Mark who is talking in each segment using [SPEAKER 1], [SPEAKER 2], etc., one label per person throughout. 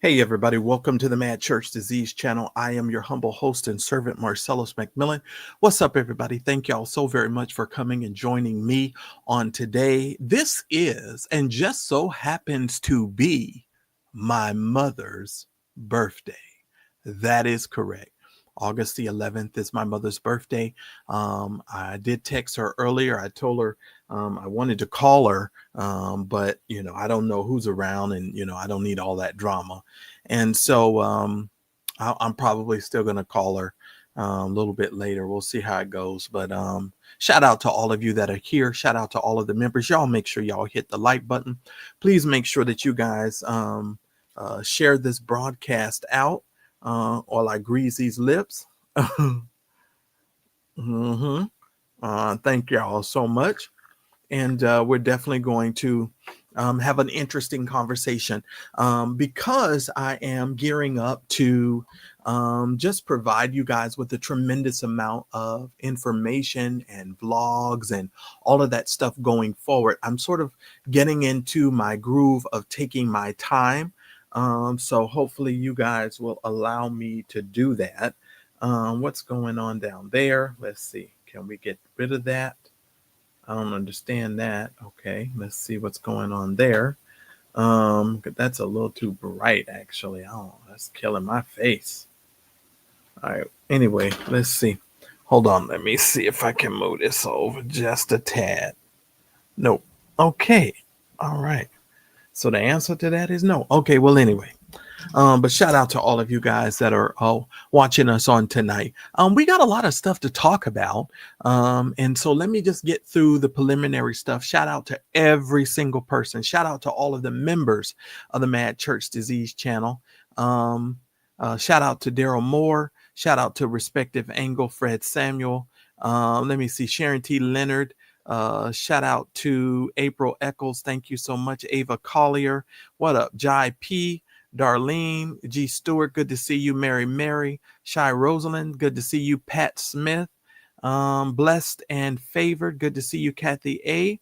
[SPEAKER 1] Hey everybody, welcome to the Mad Church Disease channel. I am your humble host and servant, Marcellus McMillan. What's up everybody? Thank y'all so very much for coming and joining me on today. This is, and just so happens to be, my mother's birthday. That is correct. August the 11th is my mother's birthday. I did text her earlier. I told her I wanted to call her, but I don't know who's around, and I don't need all that drama. And so I'm probably still going to call her a little bit later. We'll see how it goes. But shout out to all of you that are here. Shout out to all of the members. Y'all make sure y'all hit the like button. Please make sure that you guys share this broadcast out while I grease these lips. mm-hmm. Thank y'all so much. And we're definitely going to have an interesting conversation because I am gearing up to just provide you guys with a tremendous amount of information and vlogs and all of that stuff going forward. I'm sort of getting into my groove of taking my time. So hopefully you guys will allow me to do that. What's going on down there? Let's see. Can we get rid of that? I don't understand that. Okay, let's see what's going on there. That's a little too bright, actually. Oh, that's killing my face. All right. Anyway, let's see. Hold on. Let me see if I can move this over just a tad. Nope. Okay. All right. So the answer to that is no. Okay. Well, anyway. But shout out to all of you guys that are watching us on tonight. We got a lot of stuff to talk about. And so let me just get through the preliminary stuff. Shout out to every single person. Shout out to all of the members of the Mad Church Disease channel. Shout out to Daryl Moore. Shout out to Respective Angle, Fred Samuel. Let me see, Sharon T. Leonard. Shout out to April Eccles. Thank you so much. Ava Collier. What up? Jai P. Darlene G. Stewart, good to see you. Mary, Shy Rosalind, good to see you. Pat Smith, blessed and favored, good to see you. Kathy A.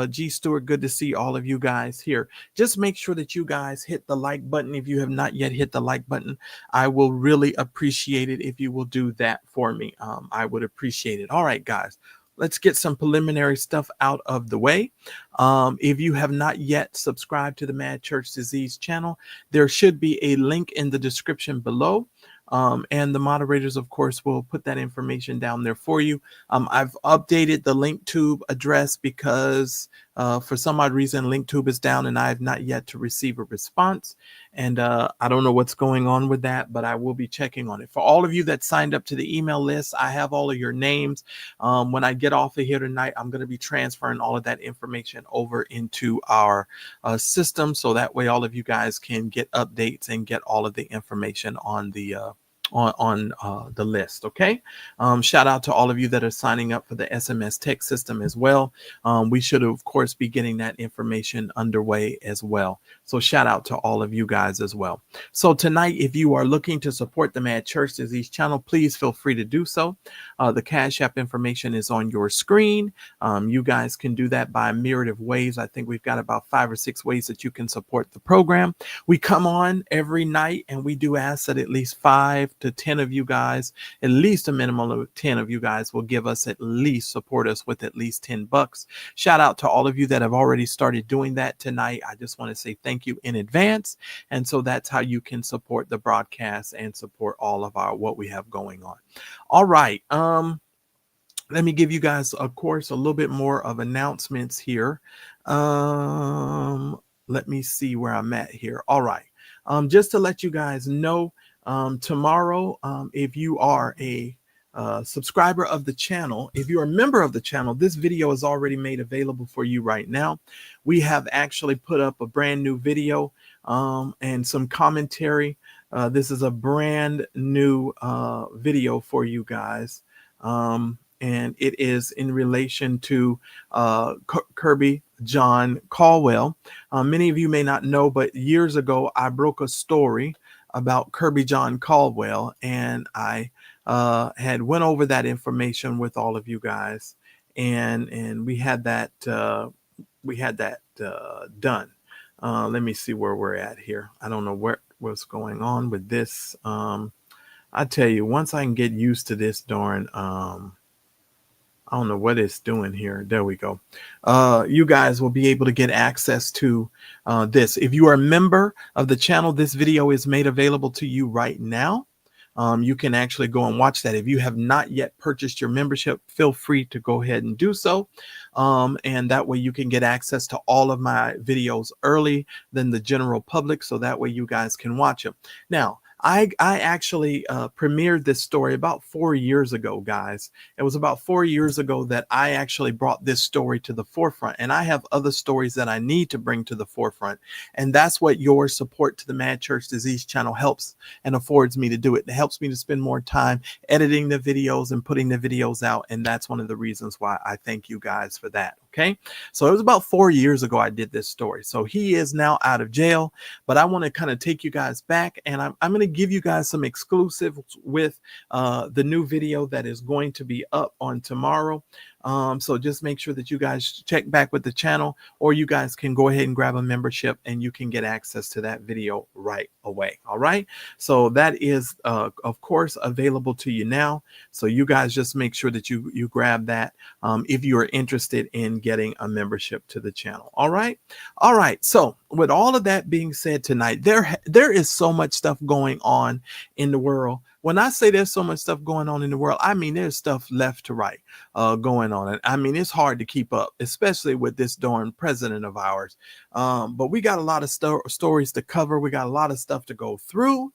[SPEAKER 1] G. Stewart, good to see all of you guys here. Just make sure that you guys hit the like button if you have not yet hit the like button. I will really appreciate it if you will do that for me. I would appreciate it. All right, guys. Let's get some preliminary stuff out of the way. If you have not yet subscribed to the Mad Church Disease channel, there should be a link in the description below. And the moderators, of course, will put that information down there for you. I've updated the LinkTube address because for some odd reason, LinkTube is down and I have not yet to receive a response. And I don't know what's going on with that, but I will be checking on it. For all of you that signed up to the email list, I have all of your names. When I get off of here tonight, I'm going to be transferring all of that information over into our system. So that way all of you guys can get updates and get all of the information on the the list. Okay. Shout out to all of you that are signing up for the SMS text system as well. We should, of course, be getting that information underway as well. So shout out to all of you guys as well. So tonight, if you are looking to support the Mad Church Disease channel, please feel free to do so. The Cash App information is on your screen. You guys can do that by a myriad of ways. I think we've got about 5 or 6 ways that you can support the program. We come on every night and we do ask that at least 5 to 10 of you guys, at least a minimum of 10 of you guys will give us at least, support us with at least $10. Shout out to all of you that have already started doing that tonight. I just want to say thank you in advance. And so that's how you can support the broadcast and support all of what we have going on. All right. Let me give you guys, of course, a little bit more of announcements here. Let me see where I'm at here. All right. Just to let you guys know, tomorrow, if you are a subscriber of the channel, if you're a member of the channel, this video is already made available for you right now. We have actually put up a brand new video and some commentary. This is a brand new video for you guys. And it is in relation to Kirby John Caldwell. Many of you may not know, but years ago, I broke a story about Kirby John Caldwell, and I had went over that information with all of you guys, and we had that done. Let me see where we're at here. I don't know where what's going on with this. I tell you, once I can get used to this darn, I don't know what it's doing here. There we go. You guys will be able to get access to this. If you are a member of the channel, this video is made available to you right now. You can actually go and watch that. If you have not yet purchased your membership, feel free to go ahead and do so. And that way you can get access to all of my videos early than the general public. So that way you guys can watch them. Now, I actually premiered this story about 4 years ago, guys. It was about 4 years ago that I actually brought this story to the forefront. And I have other stories that I need to bring to the forefront. And that's what your support to the Mad Church Disease channel helps and affords me to do it. It helps me to spend more time editing the videos and putting the videos out. And that's one of the reasons why I thank you guys for that. Okay. So it was about 4 years ago I did this story. So he is now out of jail, but I want to kind of take you guys back, and I'm going to give you guys some exclusives with the new video that is going to be up on tomorrow. So just make sure that you guys check back with the channel, or you guys can go ahead and grab a membership and you can get access to that video right away. All right. So that is, of course, available to you now. So you guys just make sure that you grab that if you are interested in getting a membership to the channel. All right. All right. So with all of that being said tonight, there is so much stuff going on in the world. When I say there's so much stuff going on in the world, I mean, there's stuff left to right going on. And I mean, it's hard to keep up, especially with this darn president of ours. But we got a lot of stories to cover. We got a lot of stuff to go through.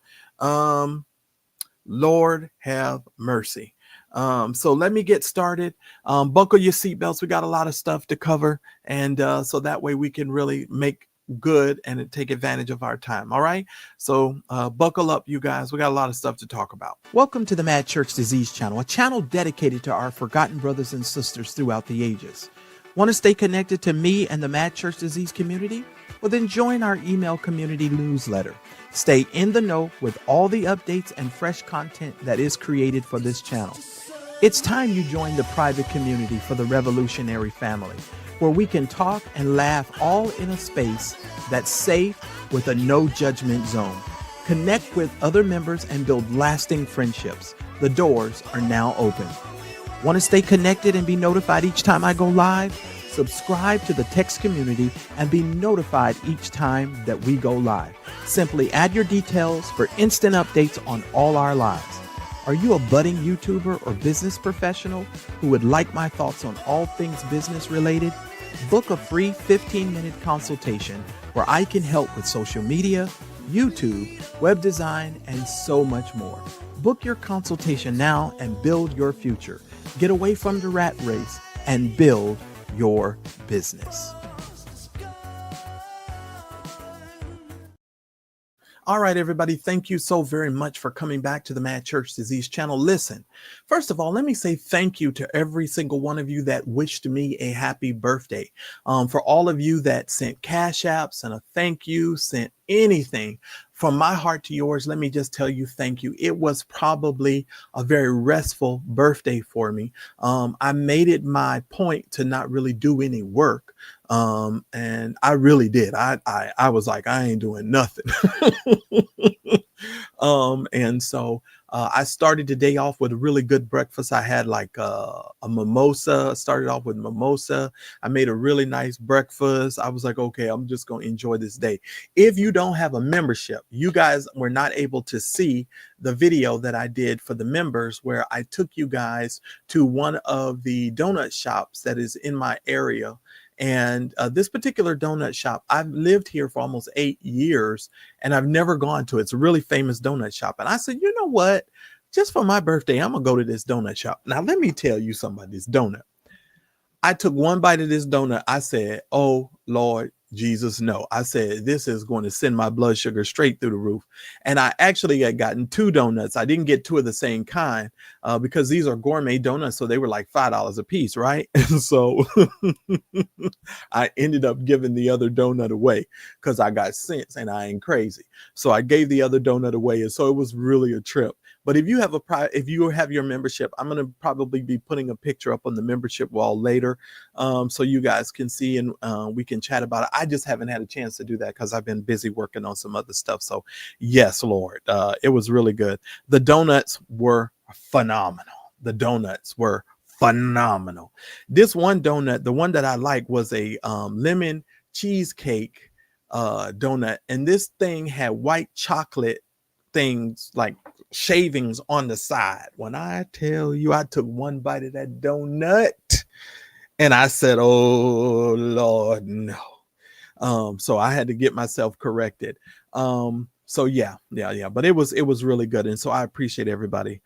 [SPEAKER 1] Lord have mercy. So let me get started. Buckle your seatbelts. We got a lot of stuff to cover. And so that way we can really make good and take advantage of our time. All right. So buckle up, you guys. We got a lot of stuff to talk about. Welcome to the Mad Church Disease channel, a channel dedicated to our forgotten brothers and sisters throughout the ages. Want to stay connected to me and the Mad Church Disease community? Well, then join our email community newsletter. Stay in the know with all the updates and fresh content that is created for this channel. It's time you join the private community for the revolutionary family, where we can talk and laugh all in a space that's safe with a no judgment zone. Connect with other members and build lasting friendships. The doors are now open. Want to stay connected and be notified each time I go live? Subscribe to the text community and be notified each time that we go live. Simply add your details for instant updates on all our lives. Are you a budding YouTuber or business professional who would like my thoughts on all things business related? Book a free 15-minute consultation where I can help with social media, YouTube, web design, and so much more. Book your consultation now and build your future. Get away from the rat race and build your business. All right, everybody. Thank you so very much for coming back to the Mad Church Disease channel. Listen, first of all, let me say thank you to every single one of you that wished me a happy birthday. For all of you that sent cash apps and a thank you, sent anything from my heart to yours, let me just tell you thank you. It was probably a very restful birthday for me. I made it my point to not really do any work. And I really did. I was like, I ain't doing nothing. And so I started the day off with a really good breakfast. I had like a mimosa. Started off with mimosa. I made a really nice breakfast. I was like, okay, I'm just going to enjoy this day. If you don't have a membership, you guys were not able to see the video that I did for the members, where I took you guys to one of the donut shops that is in my area. And this particular donut shop, I've lived here for almost 8 years and I've never gone to it. It's a really famous donut shop. And I said, you know what? Just for my birthday, I'm going to go to this donut shop. Now, let me tell you something about this donut. I took one bite of this donut. I said, oh, Lord Jesus, no. I said, this is going to send my blood sugar straight through the roof. And I actually had gotten 2 donuts. I didn't get 2 of the same kind because these are gourmet donuts. So they were like $5 a piece, right? And so I ended up giving the other donut away because I got sense and I ain't crazy. So I gave the other donut away. And so it was really a trip. But if you have if you have your membership, I'm going to probably be putting a picture up on the membership wall later, so you guys can see, and we can chat about it. I just haven't had a chance to do that because I've been busy working on some other stuff. So yes, Lord, it was really good. The donuts were phenomenal. The donuts were phenomenal. This one donut, the one that I like, was a lemon cheesecake donut, and this thing had white chocolate things like shavings on the side. When I tell you, I took one bite of that donut and I said, oh Lord, no. So I had to get myself corrected. So yeah, but it was really good, and so I appreciate everybody.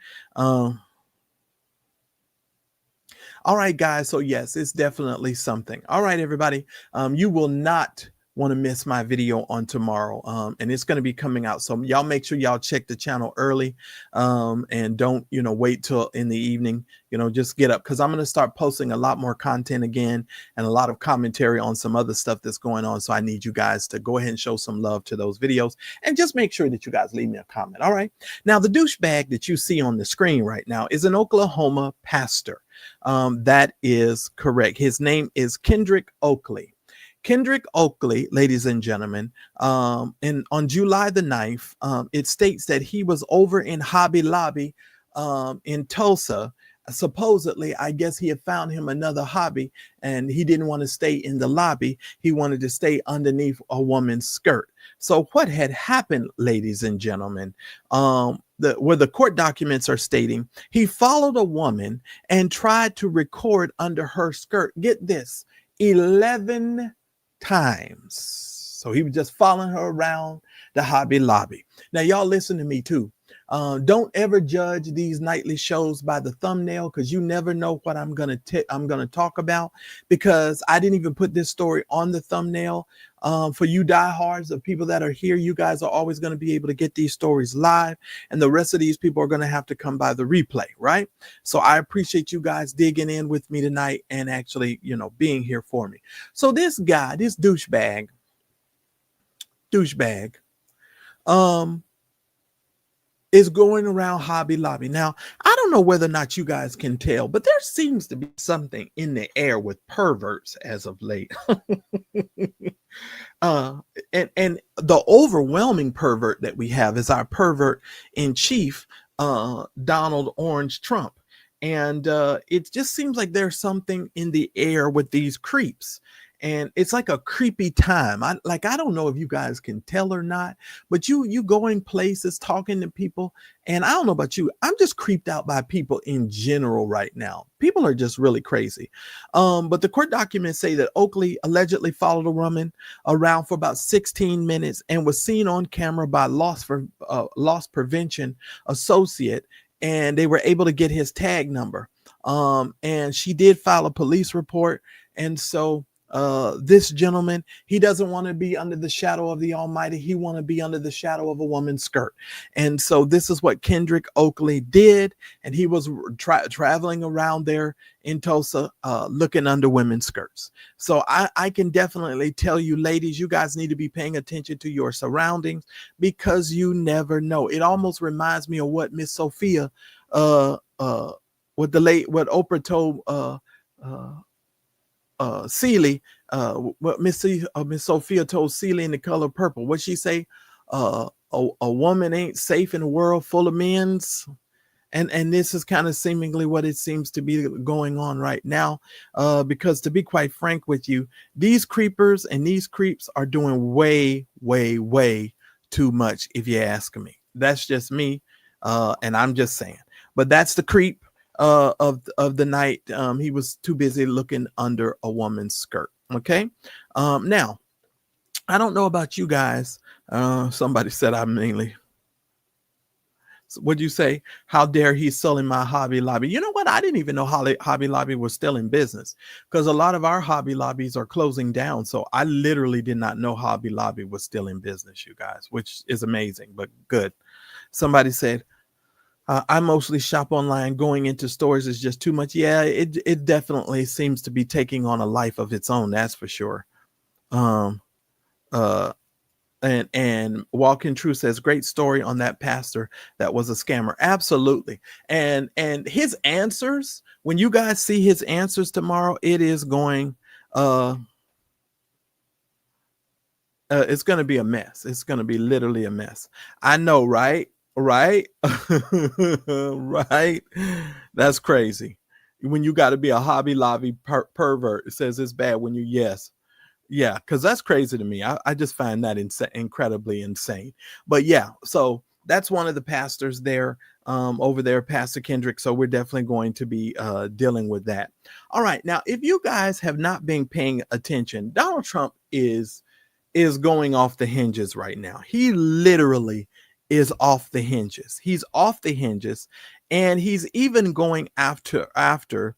[SPEAKER 1] All right, guys. So yes, it's definitely something. All right, everybody. You will not want to miss my video on tomorrow, and it's going to be coming out. So y'all make sure y'all check the channel early, and don't wait till in the evening. Just get up, because I'm going to start posting a lot more content again, and a lot of commentary on some other stuff that's going on. So I need you guys to go ahead and show some love to those videos, and just make sure that you guys leave me a comment. All right. Now, the douchebag that you see on the screen right now is an Oklahoma pastor. That is correct. His name is Kendrick Oakley. Kendrick Oakley, ladies and gentlemen, and on July the 9th, it states that he was over in Hobby Lobby in Tulsa. Supposedly, I guess he had found him another hobby, and he didn't want to stay in the lobby. He wanted to stay underneath a woman's skirt. So what had happened, ladies and gentlemen, where the court documents are stating, he followed a woman and tried to record under her skirt. Get this, 11 times. So he was just following her around the Hobby Lobby. Now, y'all listen to me too. Don't ever judge these nightly shows by the thumbnail, because you never know what I'm gonna talk about, because I didn't even put this story on the thumbnail. For you diehards of people that are here, you guys are always going to be able to get these stories live, and the rest of these people are going to have to come by the replay, right? So I appreciate you guys digging in with me tonight and actually, being here for me. So this guy, this douchebag, is going around Hobby Lobby. Now, I don't know whether or not you guys can tell, but there seems to be something in the air with perverts as of late. And the overwhelming pervert that we have is our pervert in chief, Donald Orange Trump. And it just seems like there's something in the air with these creeps. And it's like a creepy time. I don't know if you guys can tell or not, but you going places, talking to people, and I don't know about you, I'm just creeped out by people in general right now. People are just really crazy. But the court documents say that Oakley allegedly followed a woman around for about 16 minutes and was seen on camera by loss prevention associate, and they were able to get his tag number. And she did file a police report, and so this gentleman, he doesn't want to be under the shadow of the Almighty. He want to be under the shadow of a woman's skirt. And so this is what Kendrick Oakley did. And he was traveling around there in Tulsa, looking under women's skirts. So I can definitely tell you, ladies, you guys need to be paying attention to your surroundings, because you never know. It almost reminds me of what Miss Sophia, what Oprah told, Celie, what Miss Sophia told Celie in The Color Purple. What she say? A woman ain't safe in a world full of men's. And this is kind of seemingly what it seems to be going on right now. Because to be quite frank with you, these creepers and these creeps are doing way, way, way too much, if you ask me. That's just me. And I'm just saying. But that's the creep of the night. He was too busy looking under a woman's skirt. Okay. Now, I don't know about you guys. Somebody said I mainly. What'd you say? How dare he selling my Hobby Lobby? You know what? I didn't even know Hobby Lobby was still in business, because a lot of our Hobby Lobbies are closing down. So I literally did not know Hobby Lobby was still in business, you guys, which is amazing, but good. Somebody said, I mostly shop online. Going into stores is just too much. Yeah, it definitely seems to be taking on a life of its own. That's for sure. And Walk in Truth says, great story on that pastor that was a scammer. Absolutely. And his answers, when you guys see his answers tomorrow, it is going it's going to be a mess. It's going to be literally a mess. I know, right? Right? Right? That's crazy. When you got to be a Hobby Lobby pervert, it says it's bad when you, yes. Yeah, because that's crazy to me. I just find that incredibly insane. But yeah, so that's one of the pastors there over there, Pastor Kendrick. So we're definitely going to be dealing with that. All right. Now, if you guys have not been paying attention, Donald Trump is going off the hinges right now. He literally is off the hinges. He's off the hinges, and he's even going after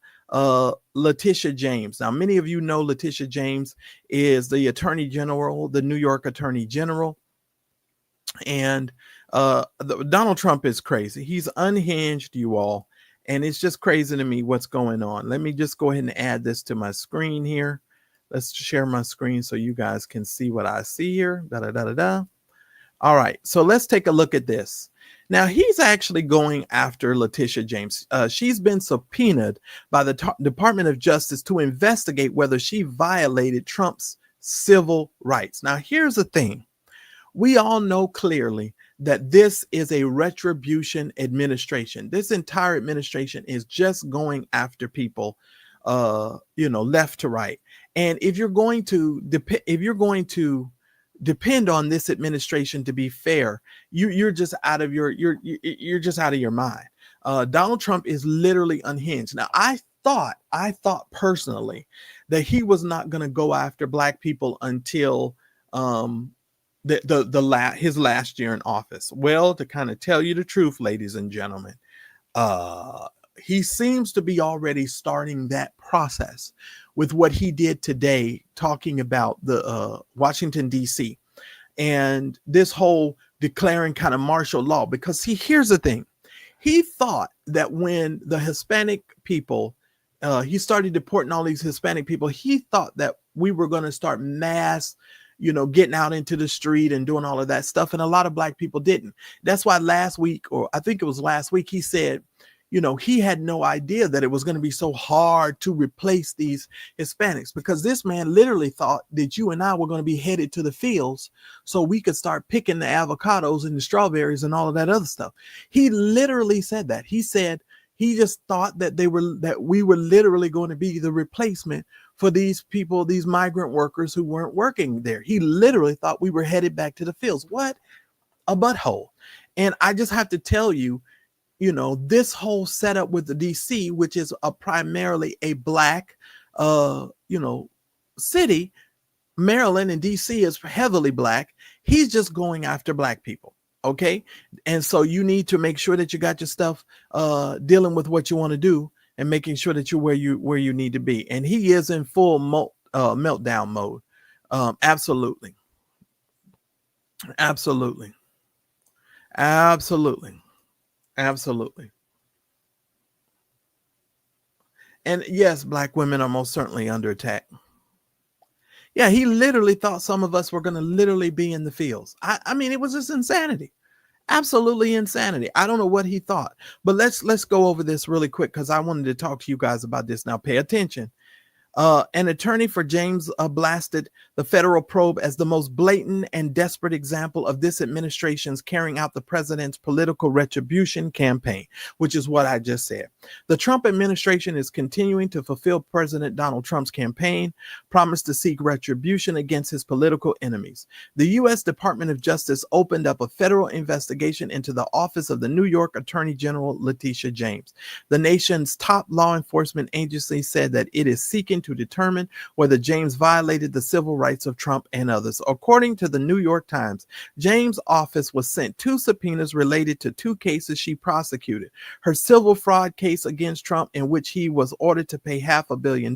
[SPEAKER 1] Letitia James. Now, many of you know Letitia James is the Attorney General, the New York Attorney General, and Donald Trump is crazy. He's unhinged, you all, and it's just crazy to me what's going on. Let me just go ahead and add this to my screen here. Let's share my screen so you guys can see what I see here. All right, so let's take a look at this. Now, he's actually going after Letitia James. She's been subpoenaed by the Department of Justice to investigate whether she violated Trump's civil rights. Now, here's the thing. We all know clearly that this is a retribution administration. This entire administration is just going after people, left to right. And if you're going to depend on this administration to be fair, you're just out of you're just out of your mind. Donald Trump is literally unhinged. Now, I thought personally that he was not going to go after Black people until his last year in office. Well, to kind of tell you the truth, ladies and gentlemen, he seems to be already starting that process with what he did today, talking about the Washington, D.C. and this whole declaring kind of martial law. Because here's the thing. He thought that when the Hispanic people, he started deporting all these Hispanic people, he thought that we were going to start mass, getting out into the street and doing all of that stuff. And a lot of Black people didn't. That's why last week, or I think it was last week, he said, he had no idea that it was going to be so hard to replace these Hispanics, because this man literally thought that you and I were going to be headed to the fields so we could start picking the avocados and the strawberries and all of that other stuff. He literally said that. He said he just thought that we were literally going to be the replacement for these people, these migrant workers who weren't working there. He literally thought we were headed back to the fields. What a butthole. And I just have to tell you, this whole setup with the DC, which is primarily a Black, city, Maryland and DC is heavily Black. He's just going after Black people. Okay. And so you need to make sure that you got your stuff dealing with what you want to do and making sure that you're where you need to be. And he is in full meltdown mode. Absolutely. Absolutely. Absolutely. Absolutely. And yes, Black women are most certainly under attack. Yeah, he literally thought some of us were going to literally be in the fields. I mean, it was just insanity. Absolutely insanity. I don't know what he thought, but let's go over this really quick because I wanted to talk to you guys about this. Now, pay attention. An attorney for James blasted the federal probe as the most blatant and desperate example of this administration's carrying out the president's political retribution campaign, which is what I just said. The Trump administration is continuing to fulfill President Donald Trump's campaign promise to seek retribution against his political enemies. The U.S. Department of Justice opened up a federal investigation into the office of the New York Attorney General Letitia James. The nation's top law enforcement agency said that it is seeking to determine whether James violated the civil rights of Trump and others. According to the New York Times, James' office was sent 2 subpoenas related to 2 cases she prosecuted. Her civil fraud case against Trump, in which he was ordered to pay $500 million,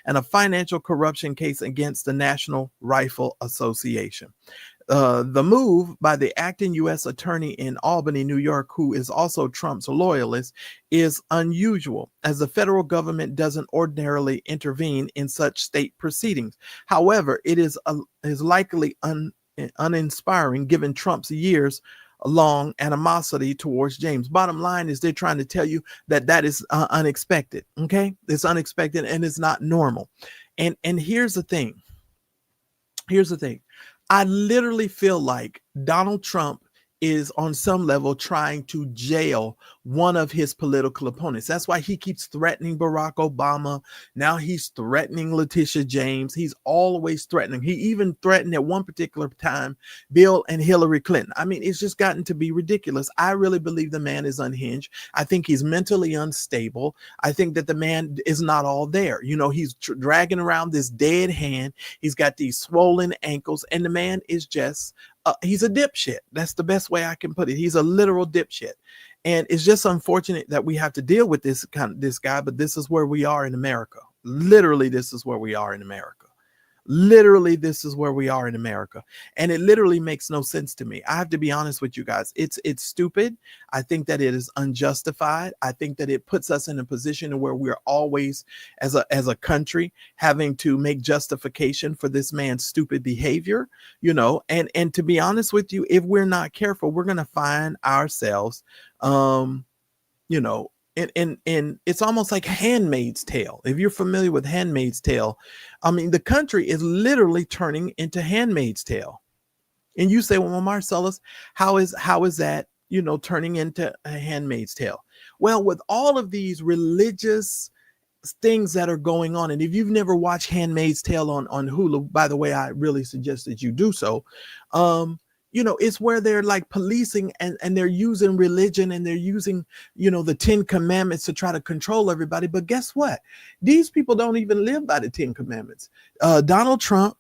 [SPEAKER 1] and a financial corruption case against the National Rifle Association. The move by the acting U.S. attorney in Albany, New York, who is also Trump's loyalist, is unusual, as the federal government doesn't ordinarily intervene in such state proceedings. However, it is likely uninspiring given Trump's years long animosity towards James. Bottom line is they're trying to tell you that is unexpected. Okay, it's unexpected and it's not normal. And here's the thing. Here's the thing. I literally feel like Donald Trump is on some level trying to jail one of his political opponents. That's why he keeps threatening Barack Obama. Now he's threatening Letitia James. He's always threatening. He even threatened at one particular time Bill and Hillary Clinton. I mean, it's just gotten to be ridiculous. I really believe the man is unhinged. I think he's mentally unstable. I think that the man is not all there. You know, he's dragging around this dead hand. He's got these swollen ankles, and the man is just he's a dipshit. That's the best way I can put it. He's a literal dipshit. And it's just unfortunate that we have to deal with this guy, but this is where we are in America. Literally, this is where we are in America. Literally, this is where we are in America. And it literally makes no sense to me. I have to be honest with you guys. It's stupid. I think that it is unjustified. I think that it puts us in a position where we're always, as a country, having to make justification for this man's stupid behavior, you know, and to be honest with you, if we're not careful, we're going to find ourselves, you know, and it's almost like Handmaid's Tale. If you're familiar with Handmaid's Tale, I mean, the country is literally turning into Handmaid's Tale. And you say, well, Marcellus, how is that, you know, turning into a Handmaid's Tale? Well, with all of these religious things that are going on, and if you've never watched Handmaid's Tale on Hulu, by the way, I really suggest that you do so. You know, it's where they're like policing and they're using religion and they're using, you know, the 10 Commandments to try to control everybody. But guess what? These people don't even live by the 10 Commandments. Donald Trump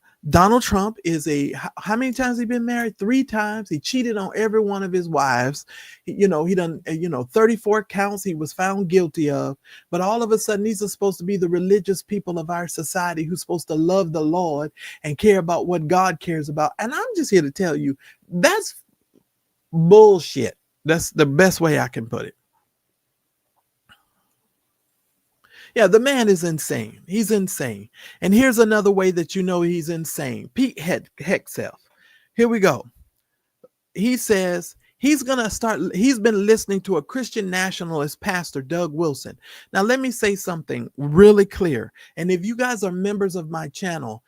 [SPEAKER 1] is how many times has he been married? 3 times. He cheated on every one of his wives. He done, 34 counts he was found guilty of. But all of a sudden, these are supposed to be the religious people of our society who's supposed to love the Lord and care about what God cares about. And I'm just here to tell you, that's bullshit. That's the best way I can put it. Yeah, the man is insane. He's insane. And here's another way that you know he's insane. Pete Hegseth. Here we go. He says he's been listening to a Christian nationalist pastor, Doug Wilson. Now, let me say something really clear. And if you guys are members of my channel,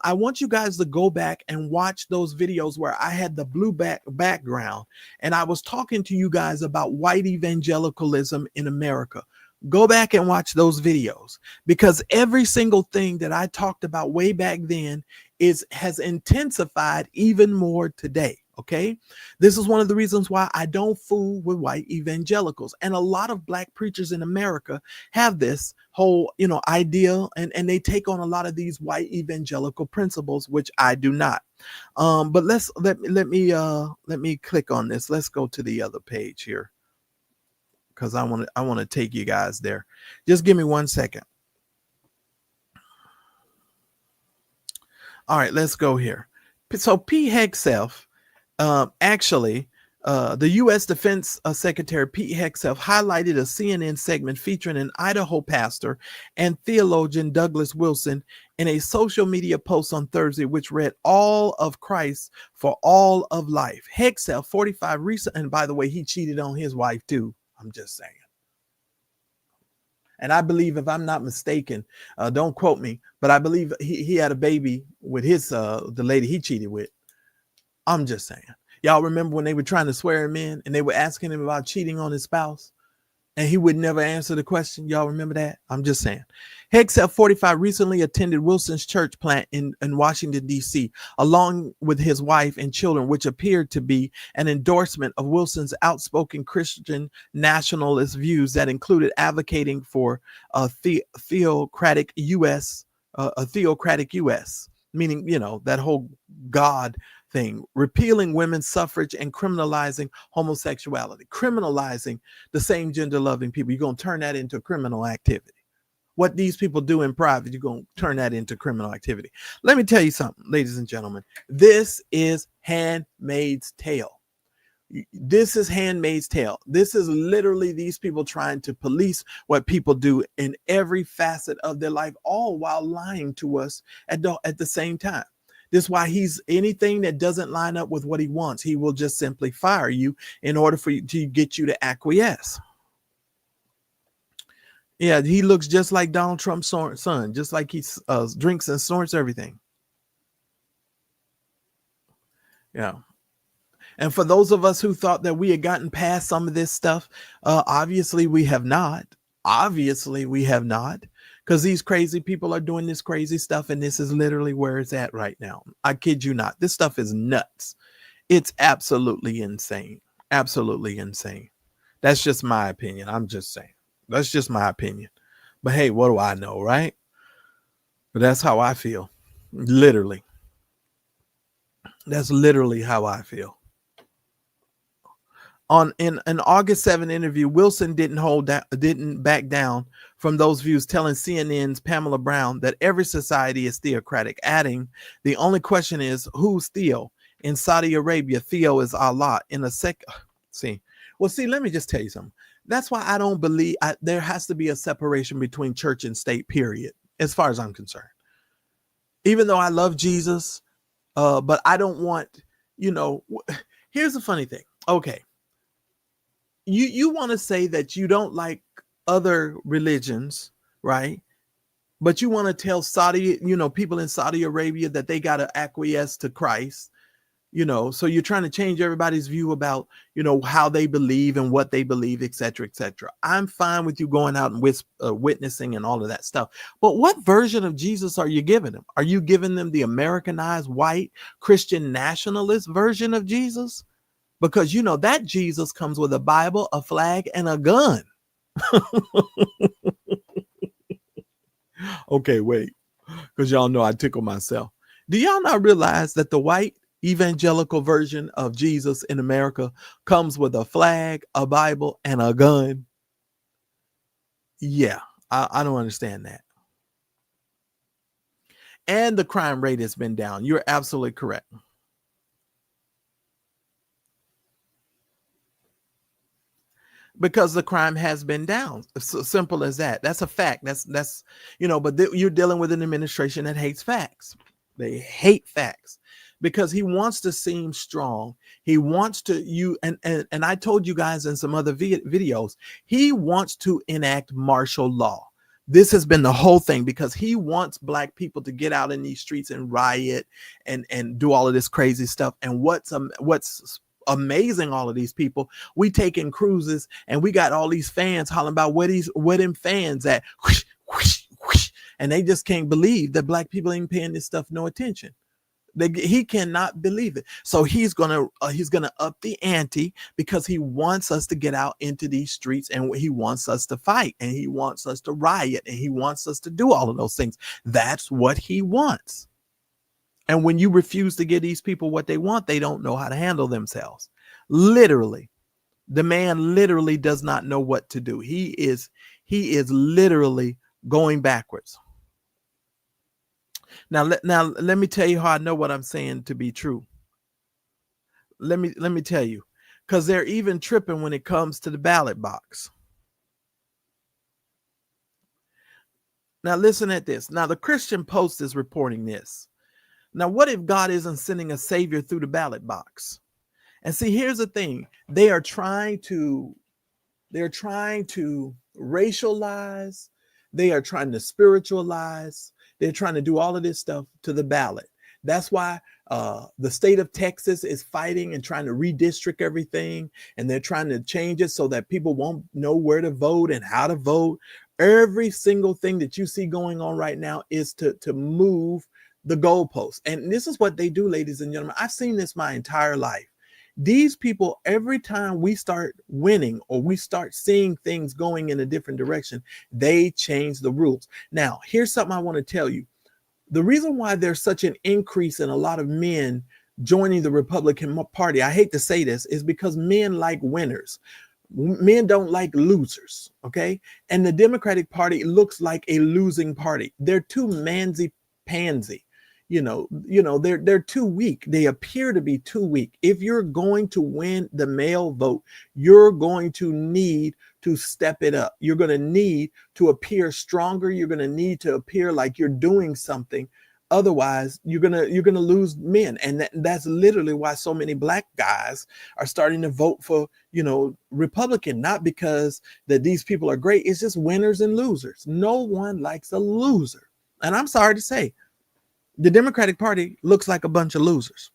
[SPEAKER 1] I want you guys to go back and watch those videos where I had the blue background and I was talking to you guys about white evangelicalism in America. Go back and watch those videos, because every single thing that I talked about way back then has intensified even more today. Okay, this is one of the reasons why I don't fool with white evangelicals. And a lot of black preachers in America have this whole, idea, and they take on a lot of these white evangelical principles, which I do not. But let me click on this. Let's go to the other page here, because I want to take you guys there. Just give me 1 second. All right, let's go here. So Pete Hegseth, the U.S. Defense Secretary Pete Hegseth highlighted a CNN segment featuring an Idaho pastor and theologian Douglas Wilson in a social media post on Thursday, which read, "All of Christ for all of life." Hegseth, 45, and by the way, he cheated on his wife too. I'm just saying. And I believe, if I'm not mistaken, don't quote me, but I believe he had a baby with the lady he cheated with. I'm just saying. Y'all remember when they were trying to swear him in and they were asking him about cheating on his spouse and he would never answer the question? Y'all remember that? I'm just saying. Hegseth, 45, recently attended Wilson's church plant in Washington, D.C., along with his wife and children, which appeared to be an endorsement of Wilson's outspoken Christian nationalist views that included advocating for a theocratic U.S., meaning, that whole God thing, repealing women's suffrage and criminalizing homosexuality, criminalizing the same gender loving people. You're going to turn that into criminal activity. What these people do in private, you're going to turn that into criminal activity. Let me tell you something, ladies and gentlemen. This is Handmaid's Tale. This is Handmaid's Tale. This is literally these people trying to police what people do in every facet of their life, all while lying to us at the same time. This is why he's anything that doesn't line up with what he wants, he will just simply fire you in order for you to get you to acquiesce. Yeah, he looks just like Donald Trump's son, just like he drinks and snorts everything. Yeah. And for those of us who thought that we had gotten past some of this stuff, obviously we have not. Obviously we have not, because these crazy people are doing this crazy stuff, and this is literally where it's at right now. I kid you not. This stuff is nuts. It's absolutely insane. Absolutely insane. That's just my opinion. I'm just saying. That's just my opinion. But hey, what do I know, right? But that's how I feel. Literally. That's literally how I feel. In an August 7 interview, Wilson didn't back down from those views, telling CNN's Pamela Brown that every society is theocratic, adding, the only question is, who's Theo? In Saudi Arabia, Theo is Allah. In a see, let me just tell you something. That's why I don't believe there has to be a separation between church and state, period, as far as I'm concerned. Even though I love Jesus, but I don't want, here's the funny thing. Okay. You want to say that you don't like other religions, right? But you want to tell people in Saudi Arabia that they got to acquiesce to Christ, so you're trying to change everybody's view about, how they believe and what they believe, et cetera, et cetera. I'm fine with you going out and witnessing and all of that stuff. But what version of Jesus are you giving them? Are you giving them the Americanized white Christian nationalist version of Jesus? Because that Jesus comes with a Bible, a flag, and a gun. Okay, wait. Because y'all know I tickle myself. Do y'all not realize that the white evangelical version of Jesus in America comes with a flag, a Bible, and a gun? Yeah, I don't understand that. And the crime rate has been down. You're absolutely correct. Because the crime has been down. It's so simple as that. That's a fact. That's but you're dealing with an administration that hates facts. They hate facts because he wants to seem strong. He wants to and I told you guys in some other videos, he wants to enact martial law. This has been the whole thing because he wants Black people to get out in these streets and riot and do all of this crazy stuff. And what's amazing, all of these people, we taking cruises and we got all these fans hollering about where them fans at, whoosh, whoosh, whoosh, and they just can't believe that Black people ain't paying this stuff no attention. He cannot believe it. So he's gonna up the ante because he wants us to get out into these streets, and he wants us to fight, and he wants us to riot, and he wants us to do all of those things. That's what he wants. And when you refuse to give these people what they want, they don't know how to handle themselves. Literally, the man literally does not know what to do. He is literally going backwards. Now let me tell you how I know what I'm saying to be true. Let me tell you, because they're even tripping when it comes to the ballot box. Now listen at this. Now the Christian Post is reporting this. Now, what if God isn't sending a savior through the ballot box? And see, here's the thing. They are trying to racialize. They are trying to spiritualize. They're trying to do all of this stuff to the ballot. That's why the state of Texas is fighting and trying to redistrict everything. And they're trying to change it so that people won't know where to vote and how to vote. Every single thing that you see going on right now is to move the goalposts. And this is what they do, ladies and gentlemen. I've seen this my entire life. These people, every time we start winning or we start seeing things going in a different direction, they change the rules. Now, here's something I want to tell you. The reason why there's such an increase in a lot of men joining the Republican Party, I hate to say this, is because men like winners. Men don't like losers, okay? And the Democratic Party looks like a losing party. They're too mansy-pansy. They're too weak. They appear to be too weak. If you're going to win the male vote, you're going to need to step it up. You're going to need to appear stronger. You're going to need to appear like you're doing something Otherwise, you're gonna lose men, and that's literally why so many black guys are starting to vote for Republican. Not because that these people are great; it's just winners and losers. No one likes a loser, and I'm sorry to say, the Democratic Party looks like a bunch of losers.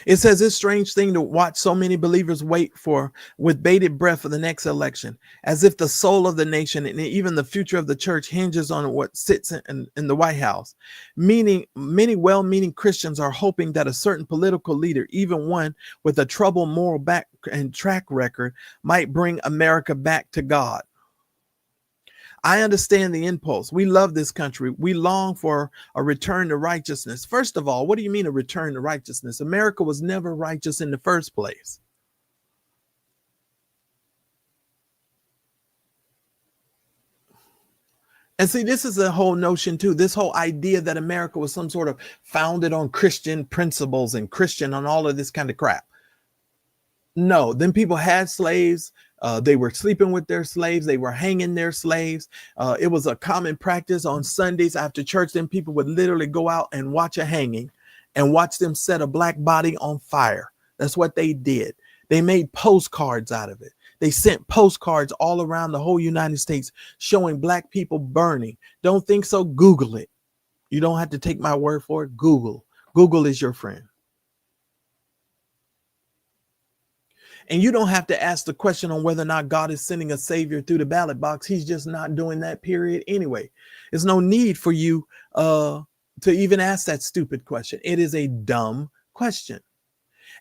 [SPEAKER 1] It says it's a strange thing to watch so many believers wait for with bated breath for the next election, as if the soul of the nation and even the future of the church hinges on what sits in the White House. Meaning, many well-meaning Christians are hoping that a certain political leader, even one with a troubled moral back and track record, might bring America back to God. I understand the impulse. We love this country. We long for a return to righteousness. First of all, what do you mean a return to righteousness? America was never righteous in the first place. And see, this is a whole notion too. This whole idea that America was some sort of founded on Christian principles and Christian on all of this kind of crap. No, then people had slaves. They were sleeping with their slaves. They were hanging their slaves. It was a common practice on Sundays after church. Then people would literally go out and watch a hanging and watch them set a black body on fire. That's what they did. They made postcards out of it. They sent postcards all around the whole United States showing black people burning. Don't think so? Google it. You don't have to take my word for it. Google. Google is your friend. And you don't have to ask the question on whether or not God is sending a savior through the ballot box. He's just not doing that, period. Anyway, there's no need for you to even ask that stupid question. It is a dumb question.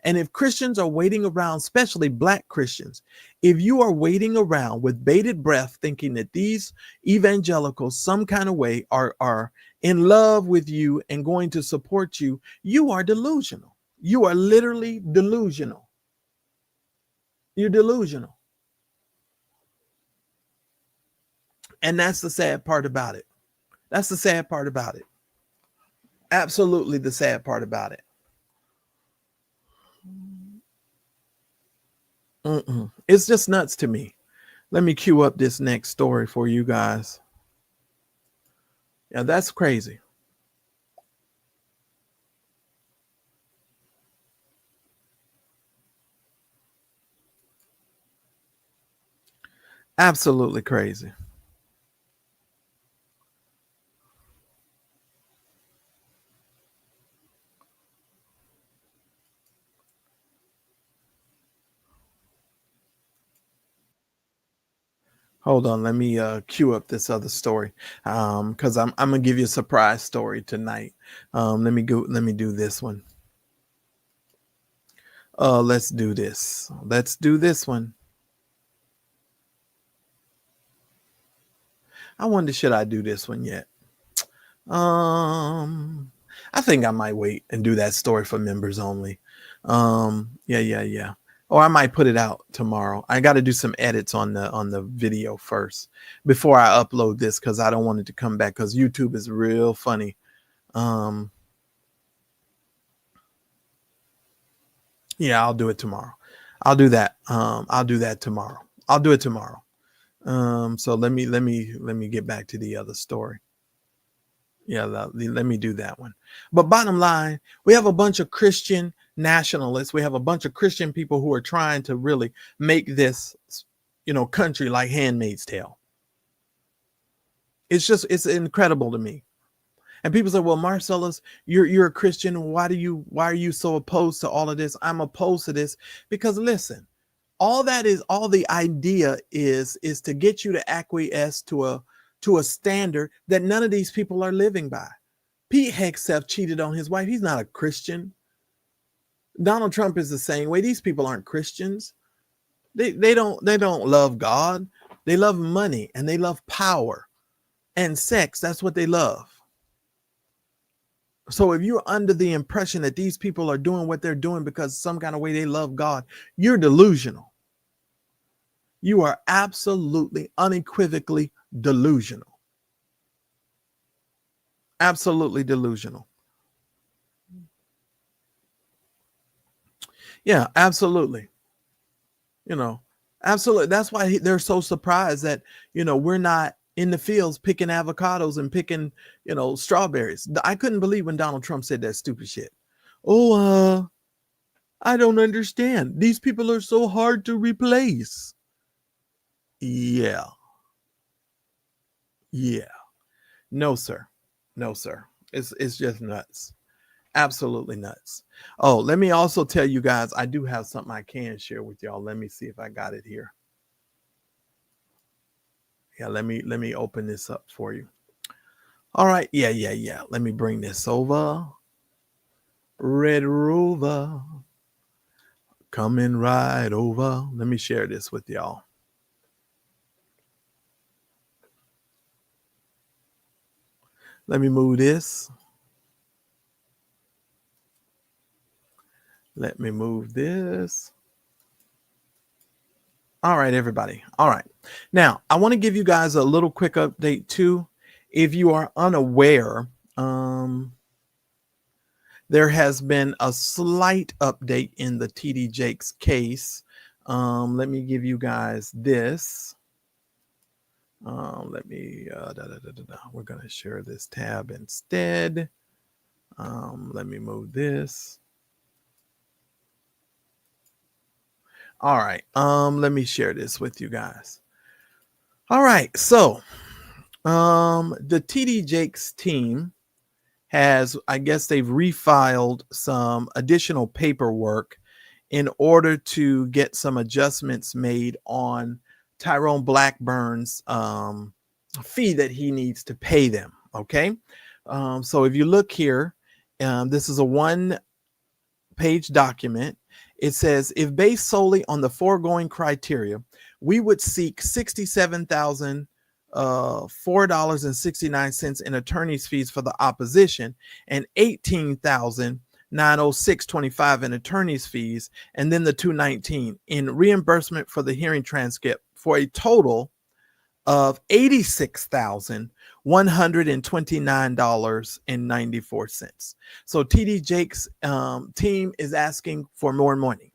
[SPEAKER 1] And if Christians are waiting around, especially black Christians, if you are waiting around with bated breath, thinking that these evangelicals some kind of way are in love with you and going to support you, you are delusional. You are literally delusional. You're delusional. And that's the sad part about it. That's the sad part about it. Absolutely the sad part about it. It's just nuts to me. Let me cue up this next story for you guys. Yeah, that's crazy. Absolutely crazy. Hold on, let me cue up this other story because I'm gonna give you a surprise story tonight. Let me do this one. Let's do this. Let's do this one. I wonder, should I do this one yet? I think I might wait and do that story for members only. Yeah. Or I might put it out tomorrow. I got to do some edits on the video first before I upload this because I don't want it to come back because YouTube is real funny. Yeah, I'll do it tomorrow. I'll do that. I'll do that tomorrow. I'll do it tomorrow. So let me get back to the other story. Yeah, let me do that one. But bottom line, we have a bunch of Christian nationalists. We have a bunch of Christian people who are trying to really make this, country like Handmaid's Tale. It's incredible to me. And people say, well, Marcellus, you're a Christian. Why are you so opposed to all of this? I'm opposed to this because listen, all the idea is to get you to acquiesce to a standard that none of these people are living by. Pete Hegseth cheated on his wife. He's not a Christian. Donald Trump is the same way. These people aren't Christians. They don't love God. They love money and they love power and sex. That's what they love. So if you're under the impression that these people are doing what they're doing because some kind of way they love God, you're delusional. You are absolutely, unequivocally delusional. Absolutely delusional. Yeah, absolutely. Absolutely. That's why they're so surprised that, we're not in the fields picking avocados and picking, strawberries. I couldn't believe when Donald Trump said that stupid shit. Oh, I don't understand. These people are so hard to replace. Yeah. Yeah. No, sir. No, sir. It's just nuts. Absolutely nuts. Oh, let me also tell you guys, I do have something I can share with y'all. Let me see if I got it here. Yeah, let me open this up for you. All right. Yeah. Let me bring this over. Red Rover. Coming right over. Let me share this with y'all. Let me move this. Let me move this. All right, everybody. All right. Now, I want to give you guys a little quick update too. If you are unaware, there has been a slight update in the TD Jakes case. Let me give you guys this. We're going to share this tab instead. Let me move this. All right. Let me share this with you guys. All right. So, the TD Jakes team has, I guess they've refiled some additional paperwork in order to get some adjustments made on Tyrone Blackburn's fee that he needs to pay them. Okay. So if you look here, this is a 1-page document. It says, if based solely on the foregoing criteria, we would seek $67,004.69 in attorney's fees for the opposition and $18,906.25 in attorney's fees, and then the $219 in reimbursement for the hearing transcript, for a total of $86,129.94. So TD Jakes' team is asking for more money.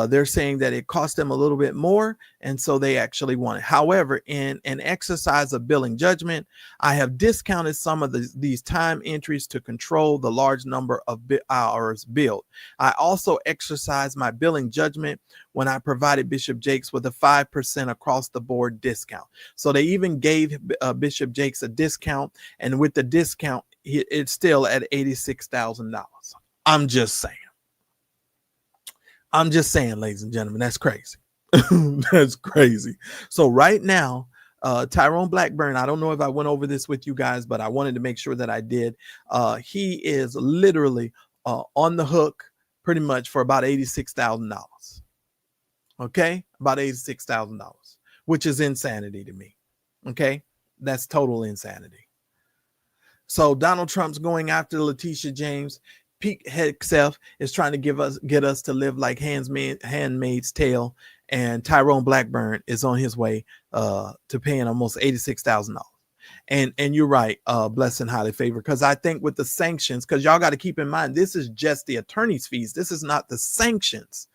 [SPEAKER 1] They're saying that it cost them a little bit more, and so they actually want it. However, in an exercise of billing judgment, I have discounted some of these time entries to control the large number of hours billed. I also exercised my billing judgment when I provided Bishop Jakes with a 5% across the board discount. So they even gave Bishop Jakes a discount, and with the discount, it's still at $86,000. I'm just saying, ladies and gentlemen, that's crazy. That's crazy. So right now, Tyrone Blackburn, I don't know if I went over this with you guys, but I wanted to make sure that I did. He is literally on the hook pretty much for about $86,000. Okay, about $86,000, which is insanity to me. Okay, that's total insanity. So Donald Trump's going after Letitia James. Pete Hegseth is trying to get us to live like Handmaid's Tale, and Tyrone Blackburn is on his way to paying almost $86,000. And you're right, blessed and highly favored, because I think with the sanctions, because y'all got to keep in mind, this is just the attorney's fees. This is not the sanctions.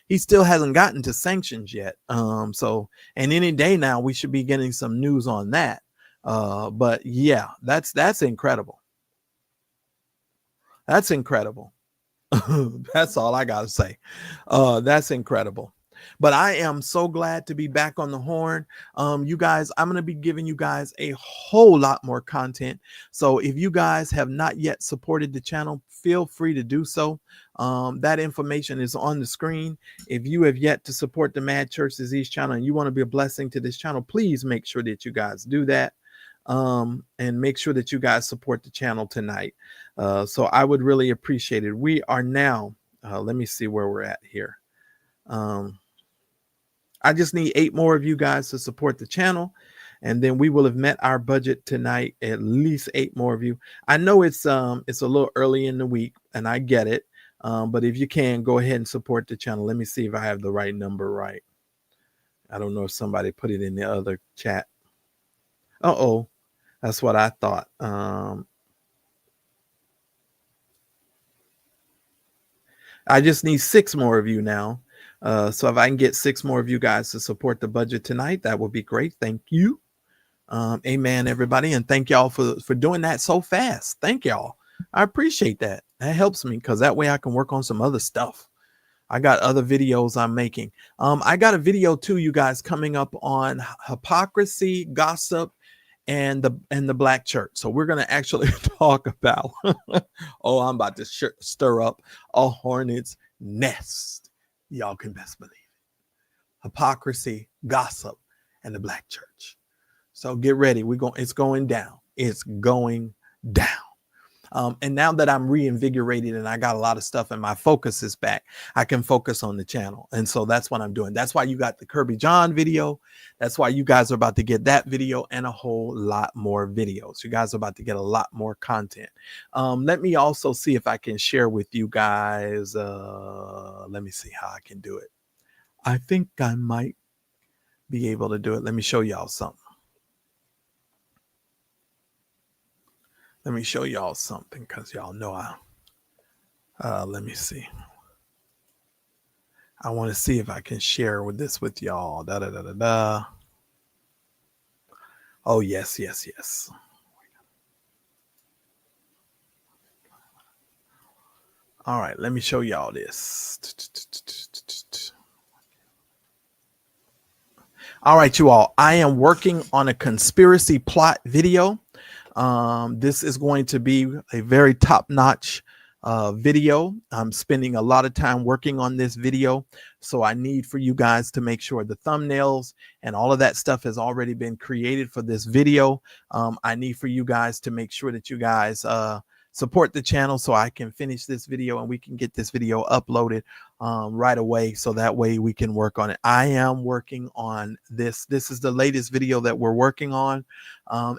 [SPEAKER 1] He still hasn't gotten to sanctions yet. So, and any day now we should be getting some news on that. But yeah, that's incredible. That's incredible. That's all I got to say. That's incredible. But I am so glad to be back on the horn. You guys, I'm going to be giving you guys a whole lot more content. So if you guys have not yet supported the channel, feel free to do so. That information is on the screen. If you have yet to support the Mad Church Disease channel and you want to be a blessing to this channel, please make sure that you guys do that. And make sure that you guys support the channel tonight. So I would really appreciate it. We are now, let me see where we're at here. I just need 8 more of you guys to support the channel, and then we will have met our budget tonight. At least 8 more of you. I know it's a little early in the week, and I get it. But if you can, go ahead and support the channel. Let me see if I have the right number right. I don't know if somebody put it in the other chat. Uh-oh. That's what I thought. I just need 6 more of you now. So if I can get 6 more of you guys to support the budget tonight, that would be great. Thank you. Amen, everybody. And thank y'all for doing that so fast. Thank y'all. I appreciate that. That helps me because that way I can work on some other stuff. I got other videos I'm making. I got a video too, you guys, coming up on hypocrisy, gossip, and the black church. So we're going to actually talk about, oh, I'm about to stir up a hornet's nest. Y'all can best believe it. Hypocrisy, gossip, and the black church. So get ready. It's going down. It's going down. And now that I'm reinvigorated and I got a lot of stuff and my focus is back, I can focus on the channel. And so that's what I'm doing. That's why you got the Kirby John video. That's why you guys are about to get that video and a whole lot more videos. You guys are about to get a lot more content. Let me also see if I can share with you guys. Let me see how I can do it. I think I might be able to do it. Let me show y'all something. Let me show y'all something because y'all know let me see. I want to see if I can share this with y'all. Da, da, da, da, da. Oh, yes, yes, yes. All right, let me show y'all this. All right, you all. I am working on a conspiracy plot video. This is going to be a very top-notch video. I'm spending a lot of time working on this video. So I need for you guys to make sure the thumbnails and all of that stuff has already been created for this video. I need for you guys to make sure that you guys support the channel so I can finish this video and we can get this video uploaded right away. So that way we can work on it. I am working on this. This is the latest video that we're working on.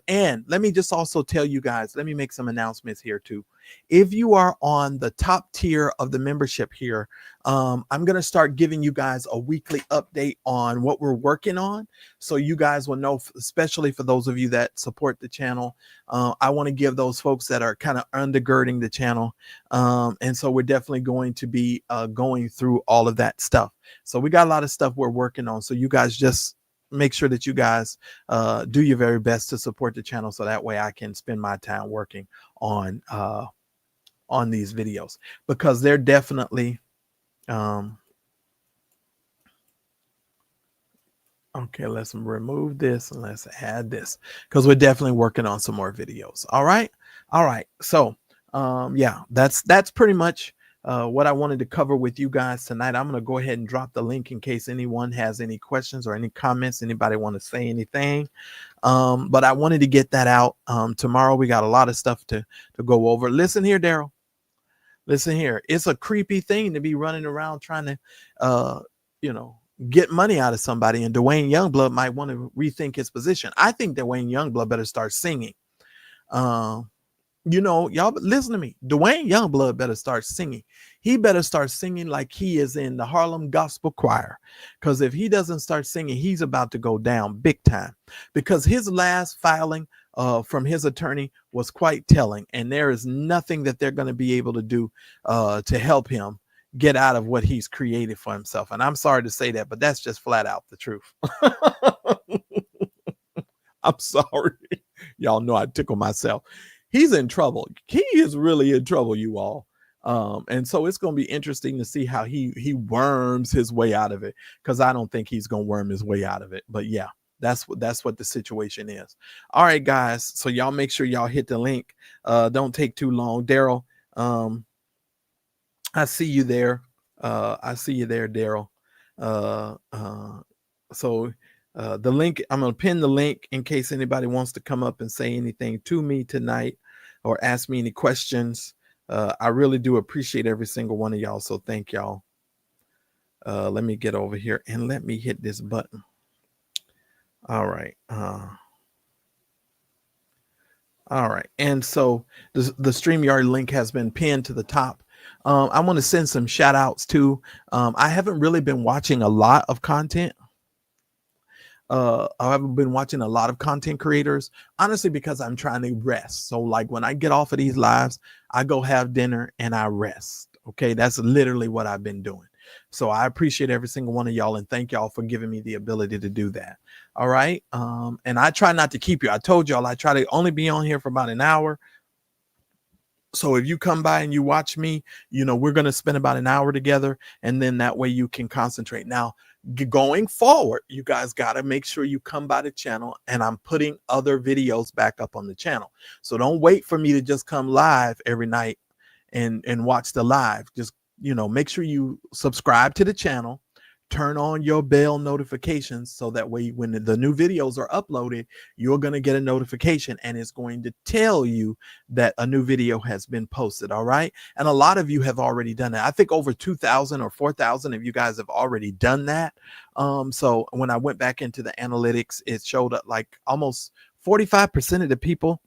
[SPEAKER 1] And let me just also tell you guys, let me make some announcements here too. If you are on the top tier of the membership here, I'm going to start giving you guys a weekly update on what we're working on. So you guys will know, especially for those of you that support the channel. I want to give those folks that are kind of undergirding the channel. And so we're definitely going to be going through all of that stuff. So we got a lot of stuff we're working on. So you guys just make sure that you guys do your very best to support the channel. So that way I can spend my time working on these videos because they're definitely okay, let's remove this and let's add this because we're definitely working on some more videos. All right. So yeah, that's pretty much what I wanted to cover with you guys tonight. I'm going to go ahead and drop the link in case anyone has any questions or any comments, anybody want to say anything. But I wanted to get that out. Tomorrow we got a lot of stuff to go over. Listen here, Daryl. Listen here. It's a creepy thing to be running around trying to, get money out of somebody. And Dwayne Youngblood might want to rethink his position. I think Dwayne Youngblood better start singing. Y'all listen to me. Dwayne Youngblood better start singing. He better start singing like he is in the Harlem Gospel Choir. Because if he doesn't start singing, he's about to go down big time. Because his last filing from his attorney was quite telling. And there is nothing that they're going to be able to do to help him get out of what he's created for himself. And I'm sorry to say that, but that's just flat out the truth. I'm sorry. Y'all know I tickle myself. He's in trouble. He is really in trouble, you all. And so it's going to be interesting to see how he worms his way out of it, because I don't think he's going to worm his way out of it. But yeah, that's what the situation is. All right, guys. So y'all make sure y'all hit the link. Don't take too long. Daryl, I see you there. Daryl. So the link, I'm going to pin the link in case anybody wants to come up and say anything to me tonight or ask me any questions. I really do appreciate every single one of y'all. So thank y'all. Let me get over here and let me hit this button. All right. All right. And so the StreamYard link has been pinned to the top. I want to send some shout outs too. I haven't really been watching a lot of content. I haven't been watching a lot of content creators, honestly, because I'm trying to rest. So like when I get off of these lives, I go have dinner and I rest. Okay. That's literally what I've been doing. So I appreciate every single one of y'all, and thank y'all for giving me the ability to do that. All right. And I try not to keep you. I told y'all I try to only be on here for about an hour. So if you come by and you watch me, we're going to spend about an hour together, and then that way you can concentrate. Now, going forward, you guys got to make sure you come by the channel, and I'm putting other videos back up on the channel. So don't wait for me to just come live every night and watch the live. Just, make sure you subscribe to the channel, turn on your bell notifications, so that way when the new videos are uploaded, you're going to get a notification, and it's going to tell you that a new video has been posted. All right. And a lot of you have already done that. I think over 2,000 or 4,000 of you guys have already done that. So when I went back into the analytics, it showed up like almost 45% of the people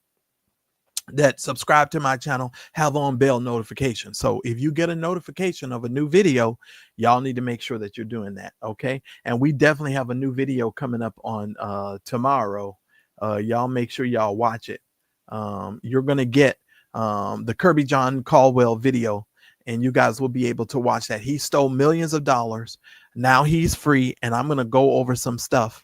[SPEAKER 1] that subscribe to my channel have on bell notifications. So if you get a notification of a new video, y'all need to make sure that you're doing that. Okay. And we definitely have a new video coming up on tomorrow. Y'all make sure y'all watch it. You're going to get the Kirby John Caldwell video, and you guys will be able to watch that. He stole millions of dollars. Now he's free, and I'm going to go over some stuff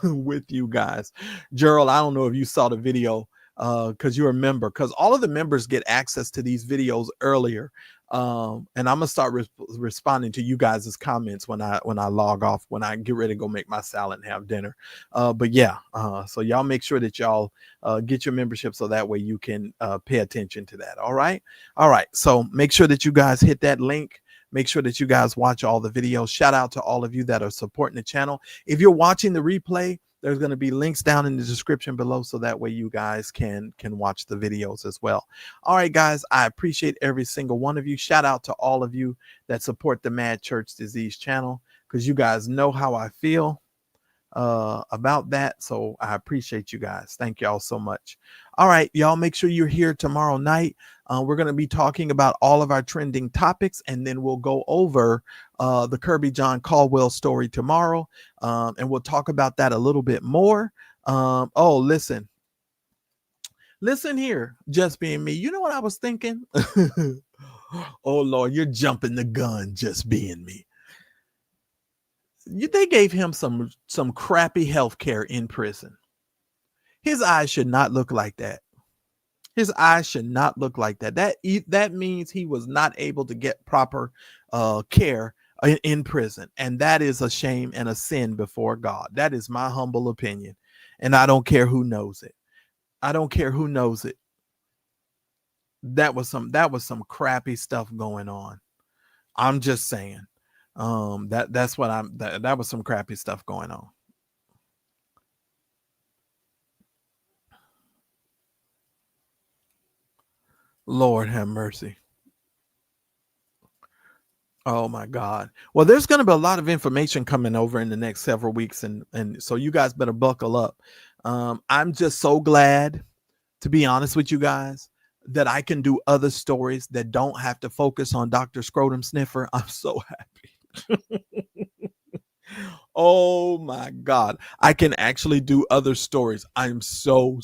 [SPEAKER 1] with you guys. Gerald, I don't know if you saw the video because you're a member, because all of the members get access to these videos earlier. And I'm gonna start responding to you guys' comments when I log off, when I get ready to go make my salad and have dinner. But yeah, so y'all make sure that y'all get your membership, so that way you can pay attention to that. All right. So make sure that you guys hit that link. Make sure that you guys watch all the videos. Shout out to all of you that are supporting the channel. If you're watching the replay, there's going to be links down in the description below, so that way you guys can watch the videos as well. All right, guys, I appreciate every single one of you. Shout out to all of you that support the Mad Church Disease channel, because you guys know how I feel about that. So I appreciate you guys. Thank y'all so much. All right, y'all, make sure you're here tomorrow night. We're going to be talking about all of our trending topics, and then we'll go over the Kirby John Caldwell story tomorrow, and we'll talk about that a little bit more. Listen here, just being me. You know what I was thinking? Oh Lord, you're jumping the gun, just being me. They gave him some crappy health care in prison. His eyes should not look like that. His eyes should not look like that. That means he was not able to get proper care in prison. And that is a shame and a sin before God. That is my humble opinion. And I don't care who knows it. I don't care who knows it. That was some crappy stuff going on. I'm just saying. That was some crappy stuff going on. Lord have mercy. Oh my God. Well, there's going to be a lot of information coming over in the next several weeks, and so you guys better buckle up. I'm just so glad, to be honest with you guys, that I can do other stories that don't have to focus on Dr. Scrotum Sniffer. I'm so happy. Oh my God, I can actually do other stories. I'm so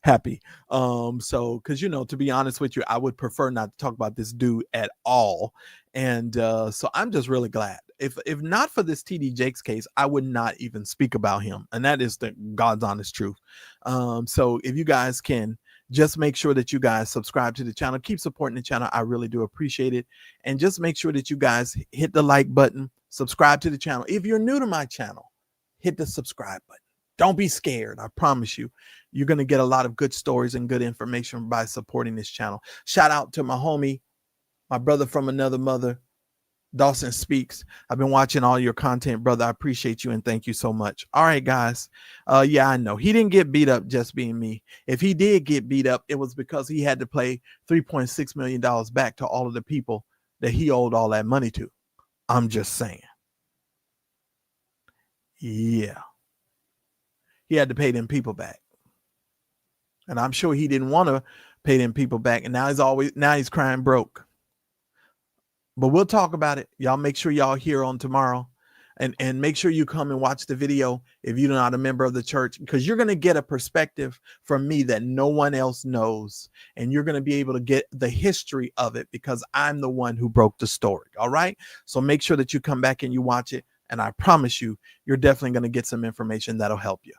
[SPEAKER 1] happy. Because to be honest with you, I would prefer not to talk about this dude at all. And so I'm just really glad. If not for this TD Jakes case, I would not even speak about him. And that is the God's honest truth. So if you guys can just make sure that you guys subscribe to the channel, keep supporting the channel. I really do appreciate it. And just make sure that you guys hit the like button, subscribe to the channel. If you're new to my channel, hit the subscribe button. Don't be scared. I promise you, you're going to get a lot of good stories and good information by supporting this channel. Shout out to my homie, my brother from another mother, Dawson Speaks. I've been watching all your content, brother. I appreciate you and thank you so much. All right, guys. Yeah, I know he didn't get beat up just being me. If he did get beat up, it was because he had to pay $3.6 million back to all of the people that he owed all that money to. I'm just saying. Yeah. He had to pay them people back. And I'm sure he didn't want to pay them people back. And now he's crying broke. But we'll talk about it. Y'all make sure y'all here on tomorrow. and make sure you come and watch the video if you're not a member of the church, because you're going to get a perspective from me that no one else knows. And you're going to be able to get the history of it because I'm the one who broke the story. All right. So make sure that you come back and you watch it. And I promise you, you're definitely going to get some information that'll help you.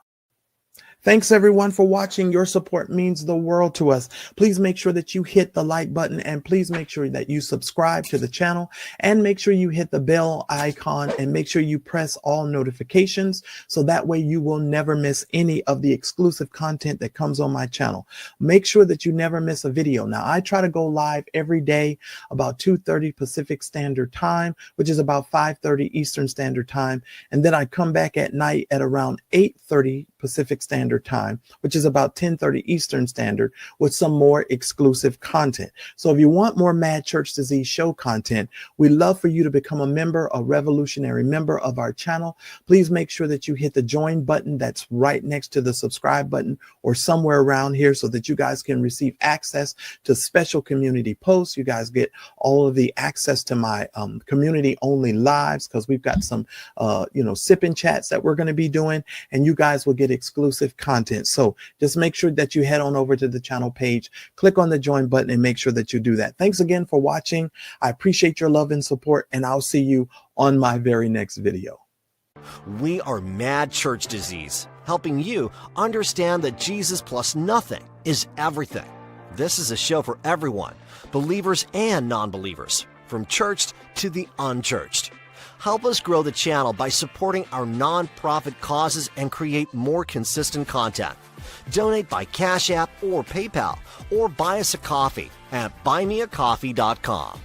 [SPEAKER 1] Thanks everyone for watching. Your support means the world to us. Please make sure that you hit the like button, and please make sure that you subscribe to the channel, and make sure you hit the bell icon, and make sure you press all notifications so that way you will never miss any of the exclusive content that comes on my channel. Make sure that you never miss a video. Now, I try to go live every day about 2:30 Pacific Standard Time, which is about 5:30 Eastern Standard Time, and then I come back at night at around 8:30 Pacific Standard Time, which is about 10:30 Eastern Standard, with some more exclusive content. So if you want more Mad Church Disease show content, we'd love for you to become a member, a revolutionary member of our channel. Please make sure that you hit the join button that's right next to the subscribe button or somewhere around here so that you guys can receive access to special community posts. You guys get all of the access to my community only lives, because we've got some sipping chats that we're going to be doing, and you guys will get exclusive content. So just make sure that you head on over to the channel page, click on the join button, and make sure that you do that. Thanks again for watching. I appreciate your love and support, and I'll see you on my very next video.
[SPEAKER 2] We are Mad Church Disease, helping you understand that Jesus plus nothing is everything. This is a show for everyone, believers and non-believers, from churched to the unchurched. Help us grow the channel by supporting our non-profit causes and create more consistent content. Donate by Cash App or PayPal, or buy us a coffee at buymeacoffee.com.